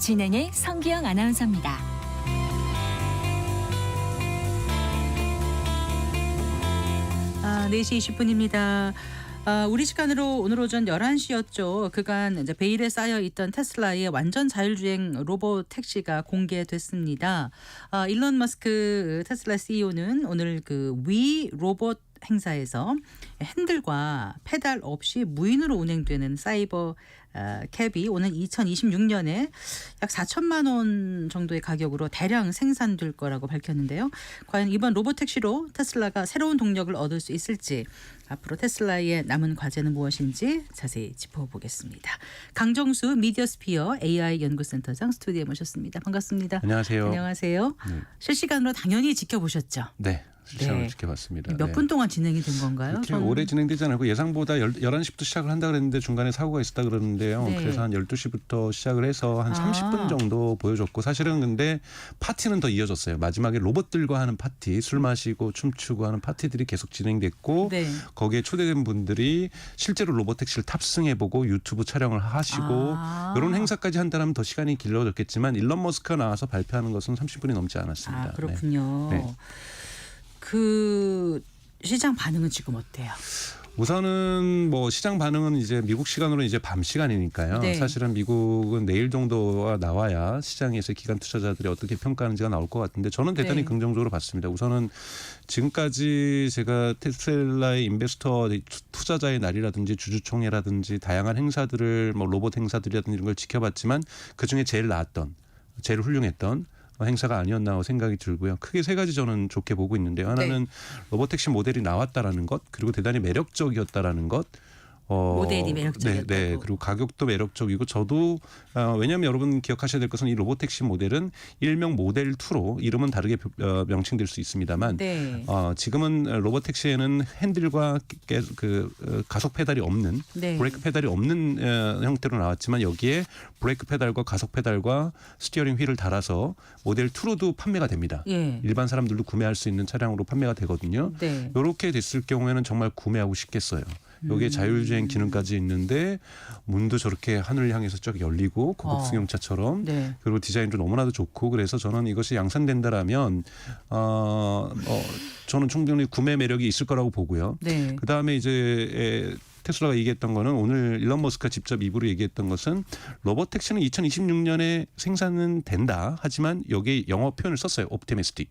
진행의 성기영 아나운서입니다. 4시 20분입니다. 우리 시간으로 오늘 오전 11시였죠. 그간 이제 베일에 쌓여 있던 테슬라의 완전 자율주행 로봇 택시가 공개됐습니다. 일론 머스크 테슬라 CEO는 오늘 그 위 로봇 행사에서 핸들과 페달 없이 무인으로 운행되는 사이버 캡이 오는 2026년에 약 4천만 원 정도의 가격으로 대량 생산될 거라고 밝혔는데요. 과연 이번 로봇 택시로 테슬라가 새로운 동력을 얻을 수 있을지, 앞으로 테슬라의 남은 과제는 무엇인지 자세히 짚어보겠습니다. 강정수 미디어스피어 AI 연구센터장 스튜디오에 모셨습니다. 반갑습니다. 안녕하세요. 안녕하세요. 실시간으로 당연히 지켜보셨죠? 네. 실시간으로 지켜봤습니다. 몇 분 동안 진행이 된 건가요? 그렇게 오래 진행되지 않고 예상보다 11시부터 시작을 한다 그랬는데 중간에 사고가 있었다 그러는데요. 네. 그래서 한 12시부터 시작을 해서 한 30분 정도 보여줬고, 사실은 근데 파티는 더 이어졌어요. 마지막에 로봇들과 하는 파티, 술 마시고 춤추고 하는 파티들이 계속 진행됐고, 네. 거기에 초대된 분들이 실제로 로봇택시를 탑승해보고 유튜브 촬영을 하시고 이런 행사까지 한다면 더 시간이 길어졌겠지만 일론 머스크가 나와서 발표하는 것은 30분이 넘지 않았습니다. 그렇군요. 네. 그 시장 반응은 지금 어때요? 우선은 뭐 시장 반응은 이제 미국 시간으로 이제 밤 시간이니까요. 네. 사실은 미국은 내일 정도가 나와야 시장에서 기관 투자자들이 어떻게 평가하는지가 나올 것 같은데, 저는 대단히 네. 긍정적으로 봤습니다. 우선은 지금까지 제가 테슬라의 인베스터 투자자의 날이라든지 주주총회라든지 다양한 행사들을 뭐 로봇 행사들이라든지 이런 걸 지켜봤지만 그중에 제일 나았던, 제일 훌륭했던 행사가 아니었나 생각이 들고요. 크게 세 가지 저는 좋게 보고 있는데요. 하나는 로봇택시 모델이 나왔다라는 것, 그리고 대단히 매력적이었다라는 것. 모델이 매력적이었다고. 네. 그리고 가격도 매력적이고, 저도 왜냐하면 여러분 기억하셔야 될 것은 이 로봇택시 모델은 일명 모델 2로 이름은 다르게 명칭될 수 있습니다만, 네. 지금은 로봇택시에는 핸들과 가속 페달이 없는, 네. 브레이크 페달이 없는 형태로 나왔지만, 여기에 브레이크 페달과 가속 페달과 스티어링 휠을 달아서 모델 2로도 판매가 됩니다. 예. 일반 사람들도 구매할 수 있는 차량으로 판매가 되거든요. 네. 이렇게 됐을 경우에는 정말 구매하고 싶겠어요. 여기에 자율주행 기능까지 있는데 문도 저렇게 하늘을 향해서 쫙 열리고 고급 승용차처럼, 네. 그리고 디자인도 너무나도 좋고, 그래서 저는 이것이 양산된다라면 저는 충분히 구매 매력이 있을 거라고 보고요. 네. 그다음에 이제 테슬라가 얘기했던 거는, 오늘 일론 머스크가 직접 입으로 얘기했던 것은 로봇택시는 2026년에 생산은 된다. 하지만 여기 영어 표현을 썼어요. 옵티미스틱.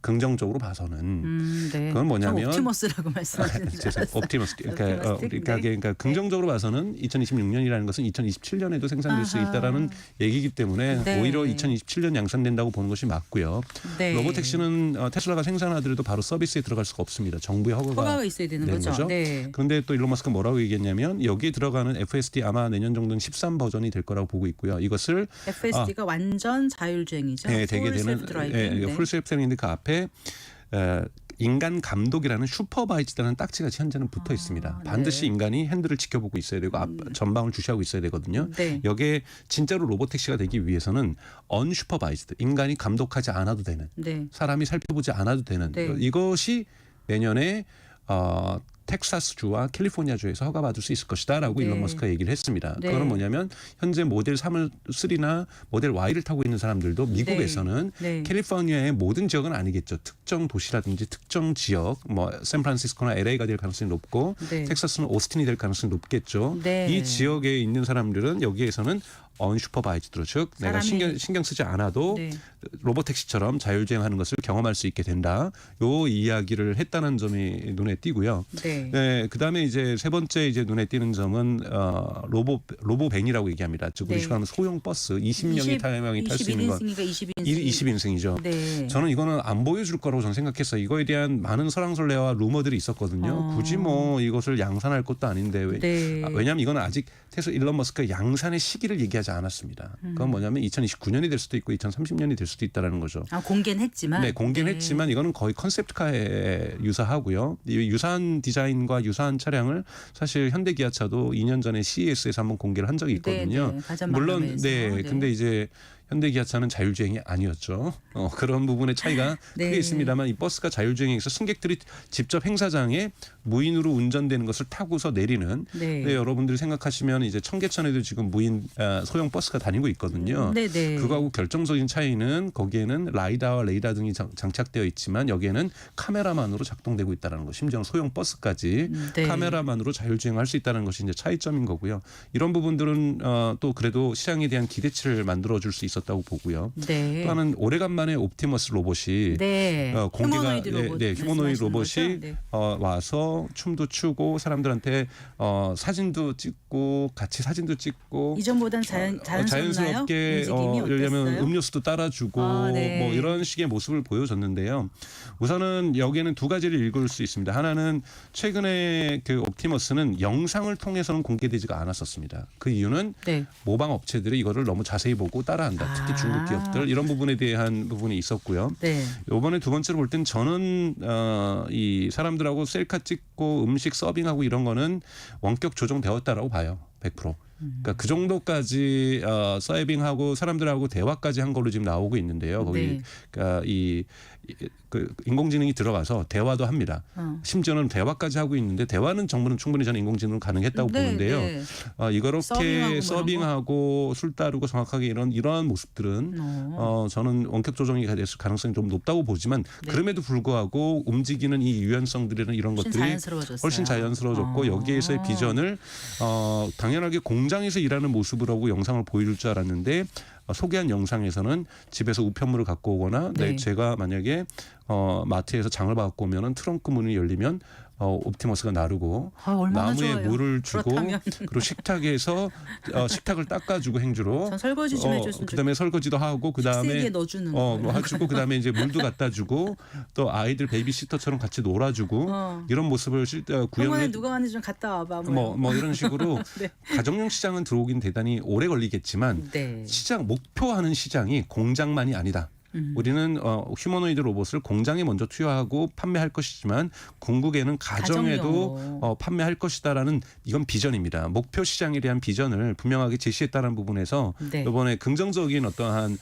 긍정적으로 봐서는. 네. 그건 뭐냐면 옵티머스라고 말씀하시는 줄 알았어요. 옵티미스틱. 네. 그러니까 긍정적으로 봐서는 2026년이라는 것은 2027년에도 생산될 수 있다라는 얘기이기 때문에 네. 오히려 2027년 양산된다고 보는 것이 맞고요. 네. 로봇택시는 테슬라가 생산하더라도 바로 서비스에 들어갈 수가 없습니다. 정부의 허가가 있어야 되는 거죠. 네. 그런데 또 일론 머스크가 뭐라고 얘기했냐면, 여기에 들어가는 FSD 아마 내년 정도는 13 버전이 될 거라고 보고 있고요. 이것을 FSD가 완전 자율주행이죠. 되게 되는 풀셀프드라이브인데 그 앞에 인간 감독이라는 슈퍼바이즈라는 딱지가 현재는 붙어 있습니다. 반드시 네. 인간이 핸들을 지켜보고 있어야 되고 전방을 주시하고 있어야 되거든요. 네. 여기에 진짜로 로봇택시가 되기 위해서는 언슈퍼바이즈드, 인간이 감독하지 않아도 되는, 네. 사람이 살펴보지 않아도 되는, 네. 이것이 내년에 텍사스주와 캘리포니아주에서 허가받을 수 있을 것이다라고 네. 일론 머스크가 얘기를 했습니다. 네. 그거는 뭐냐면, 현재 모델 3나 모델 Y를 타고 있는 사람들도 미국에서는 네. 캘리포니아의 모든 지역은 아니겠죠. 특정 도시라든지 특정 지역, 뭐 샌프란시스코나 LA가 될 가능성이 높고, 네. 텍사스는 오스틴이 될 가능성이 높겠죠. 네. 이 지역에 있는 사람들은 여기에서는 언슈퍼바이즈드로, 즉 내가 신경 쓰지 않아도 네. 로봇택시처럼 자율주행하는 것을 경험할 수 있게 된다. 요 이야기를 했다는 점이 눈에 띄고요. 네. 네, 그다음에 이제 세 번째 이제 눈에 띄는 점은 로보밴이라고 얘기합니다. 즉 우리 네. 시간은 소형 버스 20명이 탈 수 있는 건 21인승이니까 20인승이죠. 네. 저는 이거는 안 보여줄 거라고 저는 생각했어요. 이거에 대한 많은 설왕설래와 루머들이 있었거든요. 굳이 뭐 이것을 양산할 것도 아닌데 네. 왜냐하면 이거는 아직 일론 머스크가 양산의 시기를 얘기하지 않았습니다. 그건 뭐냐면 2029년이 될 수도 있고 2030년이 될 수도 있다라는 거죠. 공개는 했지만. 네, 공개는 했지만 이거는 거의 컨셉트카에 유사하고요. 이 유사한 디자인과 유사한 차량을 사실 현대기아차도 2년 전에 CES에서 한번 공개를 한 적이 있거든요. 네, 네. 물론 가전망감에서. 근데 이제 현대기아차는 자율주행이 아니었죠. 그런 부분의 차이가 네. 크게 있습니다만 이 버스가 자율주행에서 승객들이 직접 행사장에 무인으로 운전되는 것을 타고서 내리는. 네. 네, 여러분들이 생각하시면 이제 청계천에도 지금 무인 소형 버스가 다니고 있거든요. 네네. 그거하고 결정적인 차이는 거기에는 라이다와 레이더 등이 장착되어 있지만 여기에는 카메라만으로 작동되고 있다는 것. 심지어 소형 버스까지 네. 카메라만으로 자율주행할 수 있다는 것이 이제 차이점인 거고요. 이런 부분들은 또 그래도 시장에 대한 기대치를 만들어줄 수 있었다고 보고요. 네. 또 하나는 오래간만에 옵티머스 로봇이 네. 공개가 휴머노이드 로봇 휴머노이드 로봇이 말씀하시는 거죠? 네. 와서 춤도 추고 사람들한테 사진도 찍고 같이 사진도 찍고 이전보단 자연스럽나요? 자연스럽게 움직임이 예를 들면 어땠어요? 음료수도 따라주고 네. 뭐 이런 식의 모습을 보여줬는데요. 우선은 여기에는 두 가지를 읽을 수 있습니다. 하나는 최근에 그 옵티머스는 영상을 통해서는 공개되지가 않았었습니다. 그 이유는 네. 모방 업체들이 이거를 너무 자세히 보고 따라한다. 특히 중국 기업들 이런 부분에 대한 부분이 있었고요. 네. 이번에 두 번째로 볼 땐 저는 이 사람들하고 셀카 찍고 음식 서빙하고 이런 거는 원격 조정되었다라고 봐요. 100%. 그러니까 그 정도까지 서빙하고 사람들하고 대화까지 한 걸로 지금 나오고 있는데요. 거기 네. 그러니까 그 인공지능이 들어가서 대화도 합니다. 심지어는 대화까지 하고 있는데 대화는 정부는 충분히 저는 인공지능으로 가능했다고 네, 보는데요. 네. 이렇게 서빙하고 서빙하고 술 따르고 정확하게 이러한 모습들은 저는 원격 조정이 됐을 가능성이 좀 높다고 보지만 네. 그럼에도 불구하고 움직이는 이 유연성들이나 이런 훨씬 것들이 자연스러워졌어요. 훨씬 자연스러워졌고 여기에서의 비전을 당연하게 공장에서 일하는 모습으로 영상을 보여줄 줄 알았는데 소개한 영상에서는 집에서 우편물을 갖고 오거나 네. 제가 만약에 마트에서 장을 받고 오면은 트렁크 문이 열리면 옵티머스가 나르고 얼마나 나무에 좋아요. 물을 주고 그렇다면. 그리고 식탁에서 식탁을 닦아주고 행주로 전 설거지 좀 해줬으면 그다음에 설거지도 하고 식세기에 그다음에 넣어주는 뭐 해주고 그다음에 이제 물도 갖다 주고 또 아이들 베이비시터처럼 같이 놀아주고 이런 모습을 병원에 구현해 누가 왔는지 좀 갔다 와봐. 뭐 이런 식으로 네. 가정용 시장은 들어오긴 대단히 오래 걸리겠지만 네. 시장 목표하는 시장이 공장만이 아니다. 우리는 휴머노이드 로봇을 공장에 먼저 투여하고 판매할 것이지만 궁극에는 가정에도 가정용으로. 판매할 것이다라는 이건 비전입니다. 목표 시장에 대한 비전을 분명하게 제시했다는 부분에서 네. 이번에 긍정적인 어떠한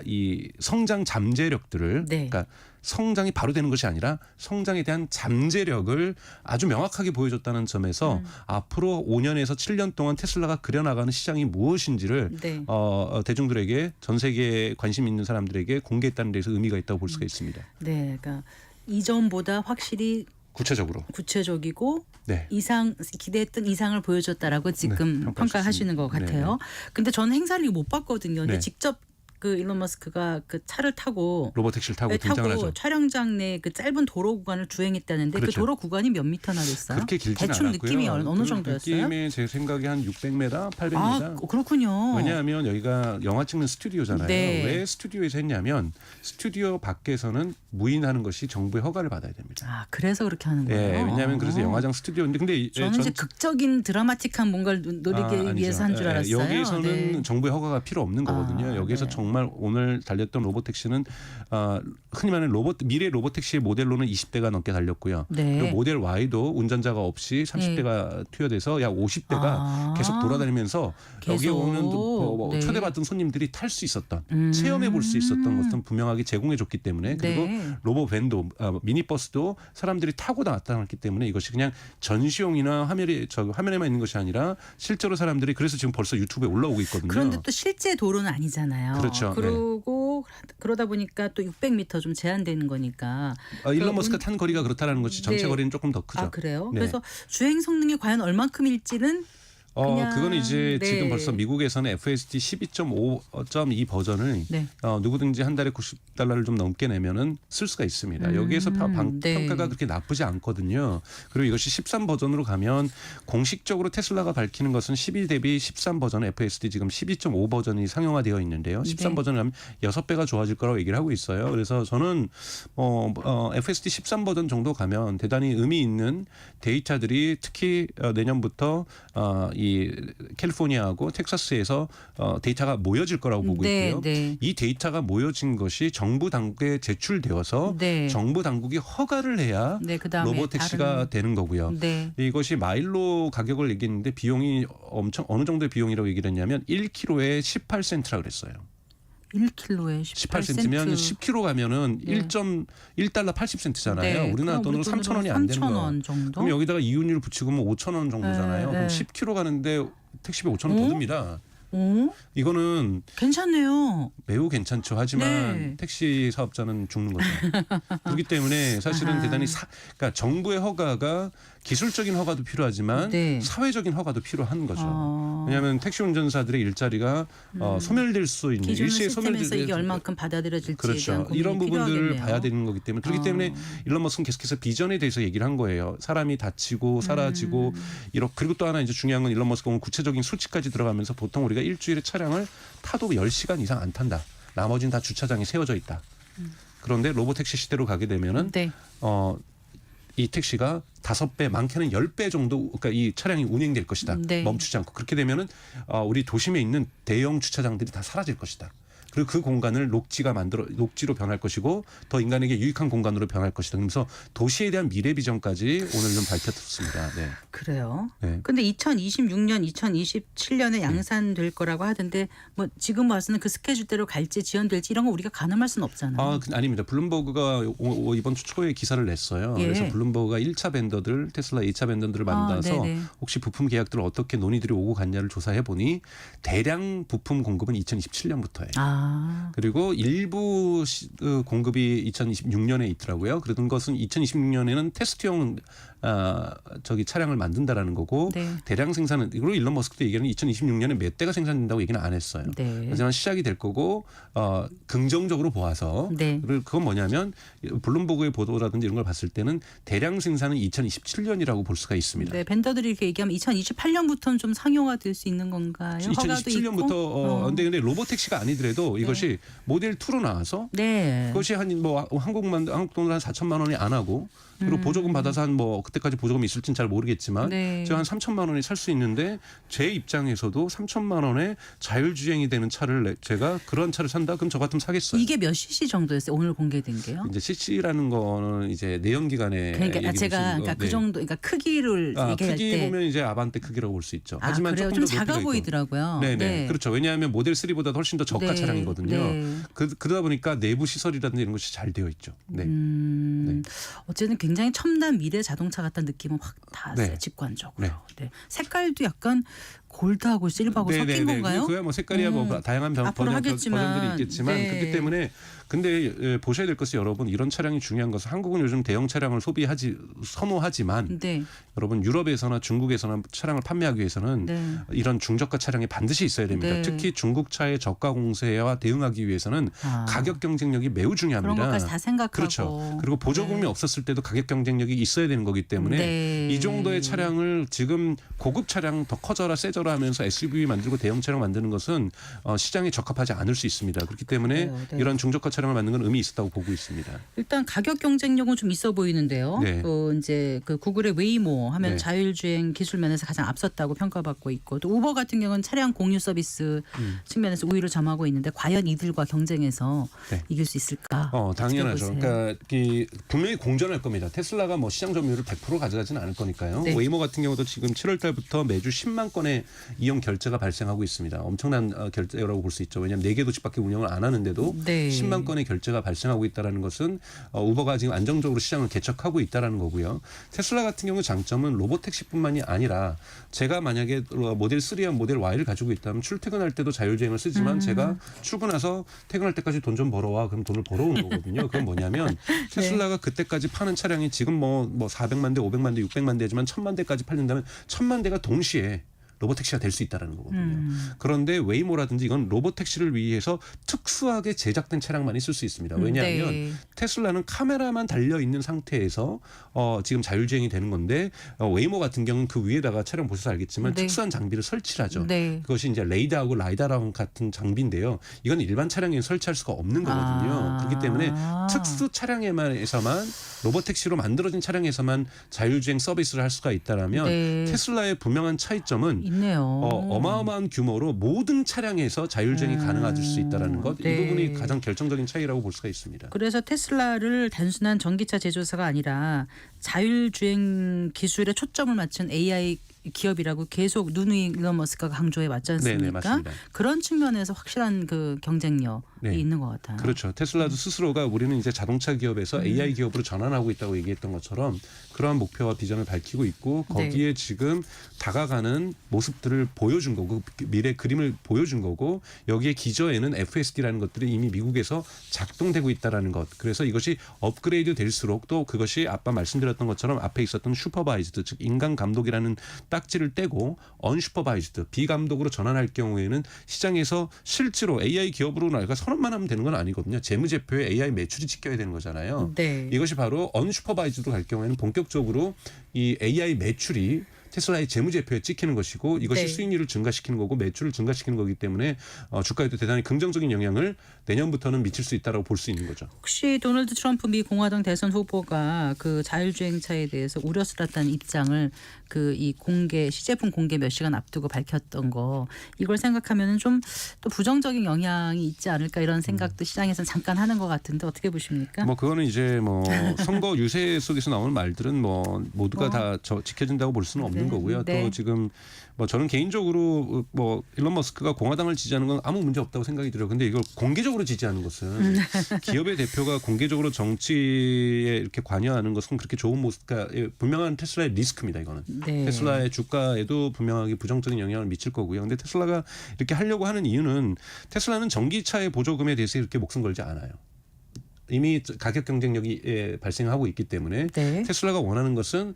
이 성장 잠재력들을 네. 그러니까 성장이 바로 되는 것이 아니라 성장에 대한 잠재력을 아주 명확하게 보여줬다는 점에서 앞으로 5년에서 7년 동안 테슬라가 그려나가는 시장이 무엇인지를 네. 대중들에게 전 세계에 관심 있는 사람들에게 공개했다는 데서 의미가 있다고 볼 수가 있습니다. 네, 그러니까 이전보다 확실히 구체적으로. 구체적이고 네. 기대했던 이상을 보여줬다라고 지금 네, 평가하시는 것 같아요. 근데 저는 행사를 못 봤거든요. 근데 네. 직접 그 일론 머스크가 그 차를 타고 로봇택시를 타고 등장을 하죠. 촬영장 내 그 짧은 도로 구간을 주행했다는데 그렇죠. 그 도로 구간이 몇 미터나 됐어요? 그렇게 길지는 대충 않았고요. 느낌이 어느 정도였어요? 느낌이 제 생각에 한 600m, 800m. 아, 그렇군요. 왜냐하면 여기가 영화 찍는 스튜디오잖아요. 네. 왜 스튜디오에서 했냐면 스튜디오 밖에서는 무인하는 것이 정부의 허가를 받아야 됩니다. 아, 그래서 그렇게 하는 거예요. 네, 왜냐하면 그래서 영화장 스튜디오인데 근데 저는 이제 극적인 드라마틱한 뭔가를 노리기 위해서 한 줄 알았어요. 여기에서는 네. 정부의 허가가 필요 없는 거거든요. 여기서 네. 정말 오늘 달렸던 로봇택시는 흔히 말하는 미래 로봇택시의 모델로는 20대가 넘게 달렸고요. 네. 그리고 모델 Y도 운전자가 없이 30대가 투여돼서 약 50대가 계속 돌아다니면서 여기 계속. 오는 네. 초대받던 손님들이 탈 수 있었던 체험해 볼 수 있었던 것은 분명하게 제공해 줬기 때문에 그리고 네. 로봇밴도 미니버스도 사람들이 타고 나타났기 때문에 이것이 그냥 전시용이나 화면에만 있는 것이 아니라 실제로 사람들이 그래서 지금 벌써 유튜브에 올라오고 있거든요. 그런데 또 실제 도로는 아니잖아요. 그렇죠. 그리고 그러다 보니까 또 600m 좀 제한되는 거니까. 일론 머스크가 탄 거리가 그렇다는 것이 전체 네. 거리는 조금 더 크죠. 아, 그래요? 네. 그래서 주행 성능이 과연 얼만큼일지는 그냥, 그거는 이제 네. 지금 벌써 미국에서는 FSD 12.5.2 버전을 네. 누구든지 한 달에 $90를 좀 넘게 내면은 쓸 수가 있습니다. 여기에서 네. 평가가 그렇게 나쁘지 않거든요. 그리고 이것이 13 버전으로 가면 공식적으로 테슬라가 밝히는 것은 12 대비 13 버전 FSD 지금 12.5 버전이 상용화되어 있는데요. 13 네. 버전을 하면 6배가 좋아질 거라고 얘기를 하고 있어요. 그래서 저는 FSD 13 버전 정도 가면 대단히 의미 있는 데이터들이 특히 내년부터 이 캘리포니아하고 텍사스에서 데이터가 모여질 거라고 보고 네, 있고요. 네. 이 데이터가 모여진 것이 정부 당국에 제출되어서 네. 정부 당국이 허가를 해야 네, 그다음에 로봇 택시가 되는 거고요. 네. 이것이 마일로 가격을 얘기했는데 비용이 어느 정도의 비용이라고 얘기를 했냐면 1km에 18센트라고 그랬어요. 1kg에 18센트면 10kg 가면은 네. 1.1달러 80센트잖아요. 네. 우리나라 그럼 돈으로 우리 3,000원이 안 되는 거. 3,000원 정도. 그럼 여기다가 이윤율 붙이고 뭐 5,000원 정도잖아요. 네, 그럼 네. 10kg 가는데 택시비 5,000원 더 어? 듭니다. 오, 이거는 괜찮네요. 매우 괜찮죠. 하지만 네. 택시 사업자는 죽는 거죠. 그렇기 때문에 사실은 아하. 대단히 그러니까 정부의 허가가 기술적인 허가도 필요하지만 네. 사회적인 허가도 필요한 거죠. 어. 왜냐하면 택시 운전사들의 일자리가 소멸될 수 있는 기존 일시에 시스템에서 이게 소멸될 얼만큼 받아들여질지에 대한 그렇죠. 고민이 이런 부분들을 필요하겠네요. 봐야 되는 거기 때문에 그렇기 때문에 일론 머스크는 계속해서 비전에 대해서 얘기를 한 거예요. 사람이 다치고 사라지고 그리고 또 하나 이제 중요한 건 일론 머스크가 구체적인 수치까지 들어가면서 보통 우리가 일주일에 차량을 타도 10시간 이상 안 탄다. 나머지는 다 주차장에 세워져 있다. 그런데 로보택시 시대로 가게 되면은 네. 이 택시가 5배, 많게는 10배 정도, 그러니까 이 차량이 운행될 것이다. 네. 멈추지 않고 그렇게 되면은 우리 도심에 있는 대형 주차장들이 다 사라질 것이다. 그리고 그 공간을 녹지로 변할 것이고 더 인간에게 유익한 공간으로 변할 것이다. 그래서 도시에 대한 미래 비전까지 오늘 좀 밝혔습니다. 네. 그래요. 네. 근데 2026년, 2027년에 양산될 거라고 하던데 뭐 지금 와서는 그 스케줄대로 갈지 지연될지 이런 거 우리가 가늠할 수는 없잖아요. 아닙니다. 블룸버그가 이번 주 초에 기사를 냈어요. 예. 그래서 블룸버그가 1차 벤더들, 테슬라 2차 벤더들을 만나서 네네. 혹시 부품 계약들을 어떻게 논의들이 오고 갔냐를 조사해 보니 대량 부품 공급은 2027년부터예요. 그리고 일부 공급이 2026년에 있더라고요. 그런 것은 2026년에는 테스트용 차량을 만든다라는 거고 네. 대량 생산은 그리고 일론 머스크도 얘기하는 2026년에 몇 대가 생산된다고 얘기는 안 했어요. 네. 하지만 시작이 될 거고 긍정적으로 보아서 네. 그리고 그건 뭐냐면 블룸버그의 보도라든지 이런 걸 봤을 때는 대량 생산은 2027년이라고 볼 수가 있습니다. 네, 벤더들이 이렇게 얘기하면 2028년부터는 좀 상용화 될 수 있는 건가요? 허가도 있고? 2027년부터 근데 로보택시가 아니더라도 이것이 모델 2로 나와서 네. 그것이 한 뭐 한국 돈으로 한 4천만 원이 안 하고 그리고 보조금 받아서 한 뭐 그때까지 보조금이 있을지는 잘 모르겠지만 네. 제가 한 3천만 원에 살 수 있는데 제 입장에서도 3천만 원에 자율주행이 되는 차를 제가 그런 차를 산다 그럼 저 같으면 사겠어요. 이게 몇 cc 정도였어요? 오늘 공개된 게요? 이제 CC라는 거는 이제 내연기관의 그러니까 제가 그 정도 그러니까 크기를 얘기할 크기 때 보면 이제 아반떼 크기라고 볼 수 있죠. 하지만 그래요? 조금 좀 더 작아 높이가 있고. 보이더라고요. 네네. 네. 그렇죠. 왜냐하면 모델 3보다 훨씬 더 저가 네. 차량이거든요. 네. 그러다 보니까 내부 시설이라든지 이런 것이 잘 되어 있죠. 네. 네. 어쨌든 굉장히 첨단 미래 자동차 같다는 느낌은 확 닿았어요. 네. 직관적으로. 네. 네. 색깔도 약간 골드하고 실버하고 섞인 건가요? 그야 뭐 색깔이야 뭐 다양한 앞으로 하겠지만, 버전들이 있겠지만 네. 그렇기 때문에 근데 보셔야 될 것이 여러분 이런 차량이 중요한 것은 한국은 요즘 대형 차량을 선호하지만 네. 여러분 유럽에서나 중국에서나 차량을 판매하기 위해서는 네. 이런 중저가 차량이 반드시 있어야 됩니다. 네. 특히 중국 차의 저가 공세와 대응하기 위해서는 가격 경쟁력이 매우 중요합니다. 그런 것까지 다 생각하고. 그렇죠. 그리고 보조금이 없었을 때도 가격 경쟁력이 있어야 되는 거기 때문에 네. 이 정도의 차량을 지금 고급 차량 더 커져라 세져라 하면서 SUV 만들고 대형 차량 만드는 것은 시장에 적합하지 않을 수 있습니다. 그렇기 때문에 네. 이런 중저가 차량을 만드는 건 의미 있었다고 보고 있습니다. 일단 가격 경쟁력은 좀 있어 보이는데요. 네. 또 이제 그 구글의 웨이모 하면 네. 자율주행 기술 면에서 가장 앞섰다고 평가받고 있고 또 우버 같은 경우는 차량 공유 서비스 측면에서 우위를 점하고 있는데 과연 이들과 경쟁해서 네. 이길 수 있을까? 당연하죠. 어떻게 보세요? 그러니까 분명히 공존할 겁니다. 테슬라가 뭐 시장 점유율을 100% 가져가지는 않을 거니까요. 네. 웨이모 같은 경우도 지금 7월 달부터 매주 10만 건의 이용 결제가 발생하고 있습니다. 엄청난 결제라고 볼 수 있죠. 왜냐하면 4개 도시밖에 운영을 안 하는데도 네. 10만 건의 결제가 발생하고 있다는 것은 우버가 지금 안정적으로 시장을 개척하고 있다는 거고요. 테슬라 같은 경우 장점은 로보택시뿐만이 아니라 제가 만약에 모델 3와 모델 Y를 가지고 있다면 출퇴근할 때도 자율주행을 쓰지만 제가 출근해서 퇴근할 때까지 돈 좀 벌어와 그럼 돈을 벌어오는 거거든요. 그건 뭐냐면 테슬라가 그때까지 파는 차량이 지금 뭐 400만 대, 500만 대, 600만 대지만 1000만 대까지 팔린다면 1000만 대가 동시에 로보택시가 될 수 있다는 거거든요. 그런데 웨이모라든지 이건 로보택시를 위해서 특수하게 제작된 차량만 있을 수 있습니다. 왜냐하면 네. 테슬라는 카메라만 달려 있는 상태에서 지금 자율주행이 되는 건데 웨이모 같은 경우는 그 위에다가 차량 보셔서 알겠지만 네. 특수한 장비를 설치를 하죠. 네. 그것이 이제 레이더하고 라이다랑 같은 장비인데요. 이건 일반 차량에 설치할 수가 없는 거거든요. 그렇기 때문에 특수 차량에서만 로보택시로 만들어진 차량에서만 자율주행 서비스를 할 수가 있다라면 네. 테슬라의 분명한 차이점은 있네요. 어마어마한 규모로 모든 차량에서 자율주행이 가능해질 수 있다는 것. 네. 이 부분이 가장 결정적인 차이라고 볼 수가 있습니다. 그래서 테슬라를 단순한 전기차 제조사가 아니라 자율주행 기술에 초점을 맞춘 AI 기업이라고 계속 누누이 일론 머스크가 강조해 왔지 않습니까? 네네, 맞습니다. 그런 측면에서 확실한 그 경쟁력 네. 있는 것 같아요. 그렇죠. 테슬라도 스스로가 우리는 이제 자동차 기업에서 AI 기업으로 전환하고 있다고 얘기했던 것처럼 그러한 목표와 비전을 밝히고 있고 거기에 네. 지금 다가가는 모습들을 보여준 거고 미래 그림을 보여준 거고 여기에 기저에는 FSD라는 것들이 이미 미국에서 작동되고 있다라는 것. 그래서 이것이 업그레이드 될수록 또 그것이 아까 말씀드렸던 것처럼 앞에 있었던 슈퍼바이즈드 즉 인간 감독이라는 딱지를 떼고 언슈퍼바이즈드 비감독으로 전환할 경우에는 시장에서 실제로 AI 기업으로 나가 선언만 하면 되는 건 아니거든요. 재무제표에 AI 매출이 찍혀야 되는 거잖아요. 네. 이것이 바로 언슈퍼바이즈드로 갈 경우에는 본격적으로 이 AI 매출이 테슬라의 재무제표에 찍히는 것이고 이것이 네. 수익률을 증가시키는 거고 매출을 증가시키는 거기 때문에 주가에도 대단히 긍정적인 영향을 내년부터는 미칠 수 있다고 볼 수 있는 거죠. 혹시 도널드 트럼프 미 공화당 대선 후보가 그 자율주행차에 대해서 우려스럽다는 입장을 그 이 공개 시제품 공개 몇 시간 앞두고 밝혔던 거 이걸 생각하면은 좀 또 부정적인 영향이 있지 않을까 이런 생각도 시장에서는 잠깐 하는 것 같은데 어떻게 보십니까? 뭐 그거는 이제 뭐 선거 유세 속에서 나오는 말들은 뭐 모두가 다 지켜진다고 볼 수는 없는 네. 거고요. 네. 또 지금 뭐 저는 개인적으로 뭐 일론 머스크가 공화당을 지지하는 건 아무 문제 없다고 생각이 들어요. 근데 이걸 공개적으로 지지하는 것은 기업의 대표가 공개적으로 정치에 이렇게 관여하는 것은 그렇게 좋은 모습, 그러니까 분명한 테슬라의 리스크입니다. 이거는 네. 테슬라의 주가에도 분명하게 부정적인 영향을 미칠 거고요. 근데 테슬라가 이렇게 하려고 하는 이유는 테슬라는 전기차의 보조금에 대해서 이렇게 목숨 걸지 않아요. 이미 가격 경쟁력이 발생하고 있기 때문에 네. 테슬라가 원하는 것은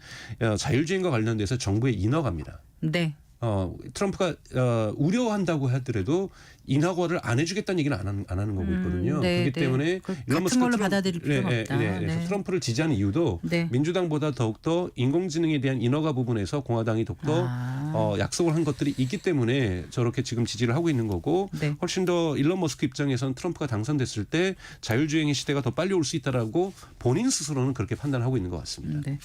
자율주행과 관련돼서 정부의 인허가입니다. 네. 트럼프가 우려한다고 하더라도 인허가를 안 해주겠다는 얘기는 안 하는 거고 있거든요. 네, 그렇기 네. 때문에 같은 걸로 받아들일 필요는 없다. 그래서 네. 트럼프를 지지하는 이유도 네. 민주당보다 더욱더 인공지능에 대한 인허가 부분에서 공화당이 더욱더 약속을 한 것들이 있기 때문에 저렇게 지금 지지를 하고 있는 거고 네. 훨씬 더 일론 머스크 입장에서는 트럼프가 당선됐을 때 자율주행의 시대가 더 빨리 올 수 있다라고 본인 스스로는 그렇게 판단하고 있는 것 같습니다. 네.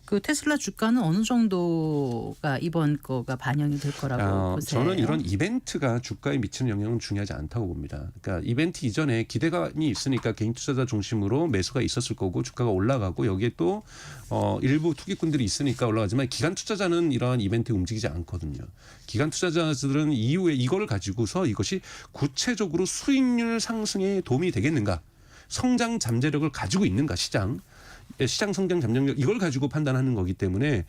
그 테슬라 주가는 어느 정도가 이번 거가 반영이 될 거라고 보세요? 저는 이런 이벤트가 주가에 미치는 영향은 중요하지 않다고 봅니다. 그러니까 이벤트 이전에 기대감이 있으니까 개인 투자자 중심으로 매수가 있었을 거고 주가가 올라가고 여기에 또 일부 투기꾼들이 있으니까 올라가지만 기관 투자자는 이러한 이벤트에 움직이지 않거든요. 기관 투자자들은 이후에 이걸 가지고서 이것이 구체적으로 수익률 상승에 도움이 되겠는가? 성장 잠재력을 가지고 있는가 시장 성장 잠재력 이걸 가지고 판단하는 거기 때문에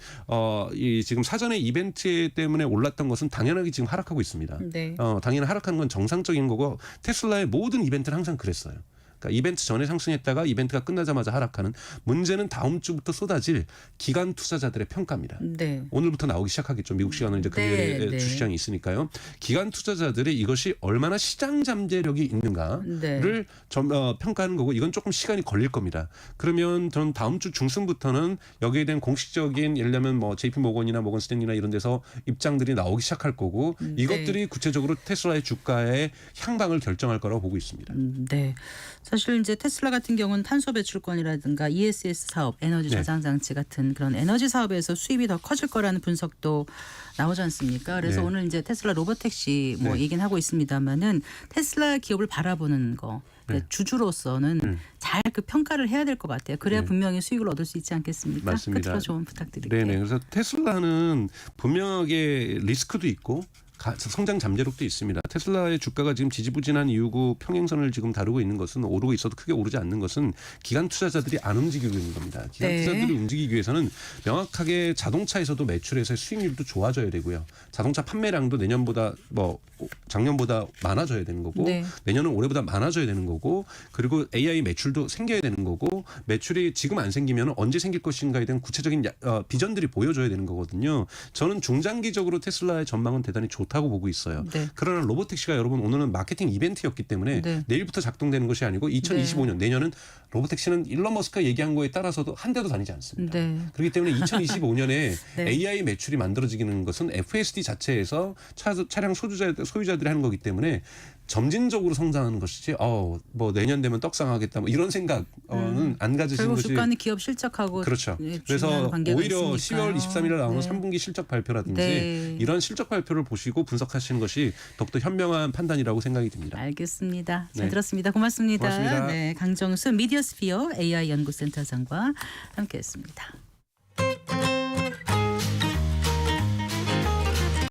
이 지금 사전에 이벤트 때문에 올랐던 것은 당연하게 지금 하락하고 있습니다. 네. 당연히 하락하는 건 정상적인 거고 테슬라의 모든 이벤트는 항상 그랬어요. 그러니까 이벤트 전에 상승했다가 이벤트가 끝나자마자 하락하는 문제는 다음 주부터 쏟아질 기관 투자자들의 평가입니다. 네. 오늘부터 나오기 시작하겠죠. 미국 시간은 이제 금요일에 네, 네. 주시장이 있으니까요. 기관 투자자들이 이것이 얼마나 시장 잠재력이 있는가를 네. 평가하는 거고 이건 조금 시간이 걸릴 겁니다. 그러면 전 다음 주 중순부터는 여기에 대한 공식적인 예를 들면 뭐 JP 모건이나 모건 스탠리나 이런 데서 입장들이 나오기 시작할 거고 이것들이 구체적으로 테슬라의 주가의 향방을 결정할 거라고 보고 있습니다. 네. 사실 이제 테슬라 같은 경우는 탄소 배출권이라든가 ESS 사업, 에너지 네. 저장 장치 같은 그런 에너지 사업에서 수입이 더 커질 거라는 분석도 나오지 않습니까? 그래서 네. 오늘 이제 테슬라 로보택시 뭐 네. 얘기는 하고 있습니다만은 테슬라 기업을 바라보는 거 네. 주주로서는 잘 그 평가를 해야 될 것 같아요. 그래야 네. 분명히 수익을 얻을 수 있지 않겠습니까? 맞습니다. 끝으로 조언 부탁드릴게요. 네네. 그래서 테슬라는 분명하게 리스크도 있고 성장 잠재력도 있습니다. 테슬라의 주가가 지금 지지부진한 이유고 평행선을 지금 다루고 있는 것은 오르고 있어도 크게 오르지 않는 것은 기관 투자자들이 안 움직이고 있는 겁니다. 기관 네. 투자자들이 움직이기 위해서는 명확하게 자동차에서도 매출에서 수익률도 좋아져야 되고요. 자동차 판매량도 내년보다 작년보다 많아져야 되는 거고 네. 내년은 올해보다 많아져야 되는 거고 그리고 AI 매출도 생겨야 되는 거고 매출이 지금 안 생기면 언제 생길 것인가에 대한 구체적인 비전들이 보여줘야 되는 거거든요. 저는 중장기적으로 테슬라의 전망은 대단히 좋다고 보고 있어요. 네. 그러나 로보택시가 여러분 오늘은 마케팅 이벤트였기 때문에 네. 내일부터 작동되는 것이 아니고 2025년 내년은 로보택시는 일론 머스크가 얘기한 거에 따라서도 한 대도 다니지 않습니다. 네. 그렇기 때문에 2025년에 네. AI 매출이 만들어지는 것은 FSD 자체에서 차량 소유자들이 하는 거기 때문에 점진적으로 성장하는 것이지 뭐 내년 되면 떡상하겠다 뭐 이런 생각은 안 가지시는 결국 것이 주가는 기업 실적하고 그렇죠. 중요한 그래서 관계가 오히려 있으니까요. 10월 23일에 나오는 네. 3분기 실적 발표라든지 네. 이런 실적 발표를 보시고 분석하시는 것이 더욱더 현명한 판단이라고 생각이 듭니다. 알겠습니다. 잘 네. 들었습니다. 고맙습니다. 고맙습니다. 네, 강정수 미디어스피어 AI 연구센터장과 함께했습니다.